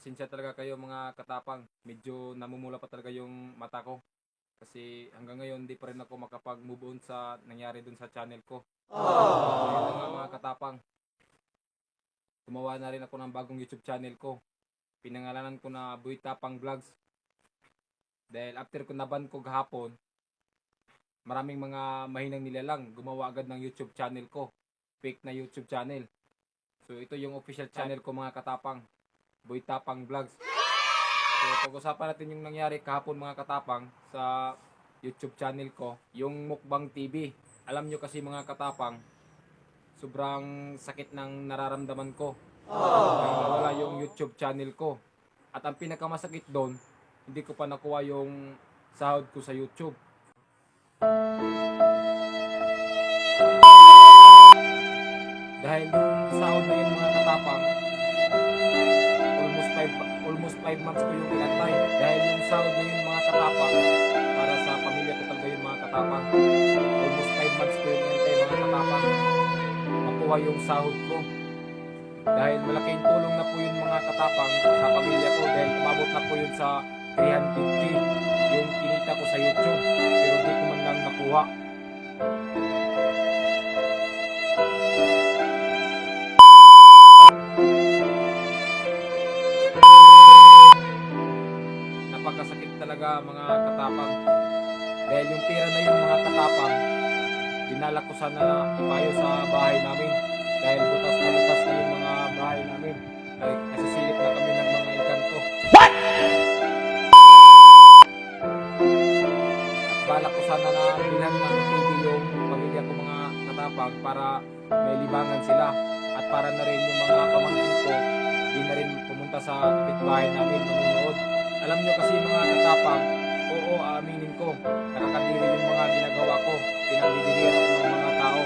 Pasensya talaga kayo mga katapang. Medyo namumula pa talaga yung mata ko. Kasi hanggang ngayon di pa rin ako makapag-move on sa nangyari dun sa channel ko. So yun na nga mga katapang. Gumawa na rin ako ng bagong YouTube channel ko. Pinangalanan ko na Boy Tapang Vlogs. Dahil after ko naban ko gahapon, maraming mga mahinang nilalang gumawa agad ng YouTube channel ko. Fake na YouTube channel. So ito yung official channel ko mga katapang. Boy Tapang Vlogs. So pag-usapan natin yung nangyari kahapon mga katapang sa YouTube channel ko, yung Mukbang TV. Alam nyo kasi mga katapang, sobrang sakit ng nararamdaman ko. Dahil nawala yung YouTube channel ko. At ang pinakamasakit doon, hindi ko pa nakuha yung sahod ko sa YouTube. Dahil yung sahod na yun mga katapang, almost 5 months ko yung inantay. Dahil yung sahod na yun mga katapang, para sa pamilya ko talaga yung mga katapang. Almost 5 months ko yung inantay mga katapang. Makuha yung sahod ko. Dahil malaking tulong na po yun mga katapang sa pamilya ko. Dahil umabot na po yun sa 350 yung kinita ko sa YouTube. Pero di ko man lang nakuha. Napakasakit talaga mga katapang. Dahil yung pera na yun mga katapang, dinala ko sana ipayo sa bahay namin. Dahil butas na yung mga bahay namin. Dahil nasisilip na kami ng mga engkanto. What? At balak ko sana na bilhan ng TV yung pamilya ko mga katapang para may libangan sila. At para na rin yung mga pamangkin ko, di na rin pumunta sa kapitbahay namin manunood. Alam nyo kasi mga katapang, oo, aaminin ko, nakakadiri yung mga ginagawa ko. Pinagdidihan ako ng mga tao.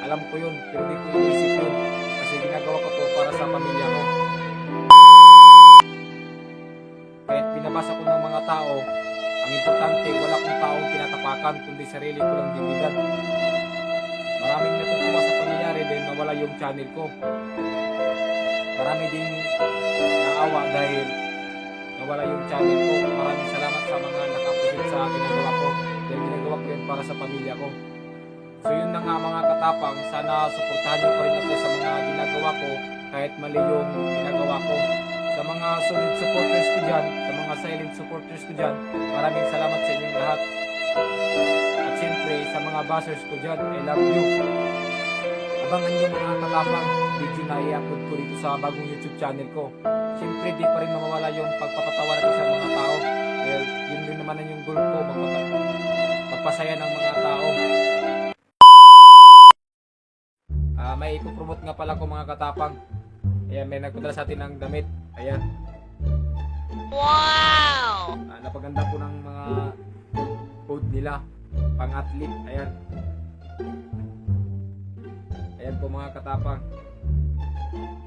Alam ko yun, pero di ko inisip yun. Kasi ginagawa ko to para sa pamilya ko. Kahit binabasa ko ng mga tao, ang importante, wala kong taong pinatapakan, kundi sarili ko lang dindigan. Maraming natutuwa sa pangyayari dahil nawala yung channel ko. Marami ding naawa dahil nawala yung channel ko. Maraming salamat sa mga nakapusit sa ginagawa ko. Dahil ginagawa ko yun para sa pamilya ko. So yun na nga mga katapang, sana suportahan niyo pa rin ako sa mga ginagawa ko kahit mali yung ginagawa ko. Sa mga solid supporters ko dyan, sa mga silent supporters ko dyan, maraming salamat sa inyong lahat. At siyempre sa mga bashers ko dyan, I love you. Abangan niyo mga katapang, video na i-upload ko dito sa bagong YouTube channel ko. Siyempre di pa rin mawawala yung pagpapatawa natin sa mga tao. Dahil yun din naman yung goal ko, magpasaya ng mga tao. May ipopromote nga pala ko mga katapang. Ayan, may nagpadala sa atin ng damit. Ayan. Wow! Napaganda po ng mga food nila. Pang-athlete. Ayan. Ayan po mga katapang.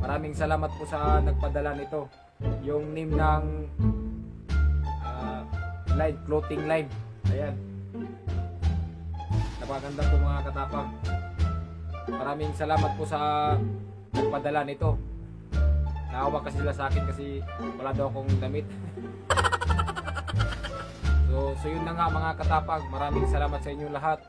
Maraming salamat po sa nagpadala nito. Yung name ng line, clothing line. Ayan. Napaganda po mga katapang. Maraming salamat po sa nagpadala nito. Naawa kasi sila sa akin kasi wala daw akong damit. So yun na nga mga katapang. Maraming salamat sa inyong lahat.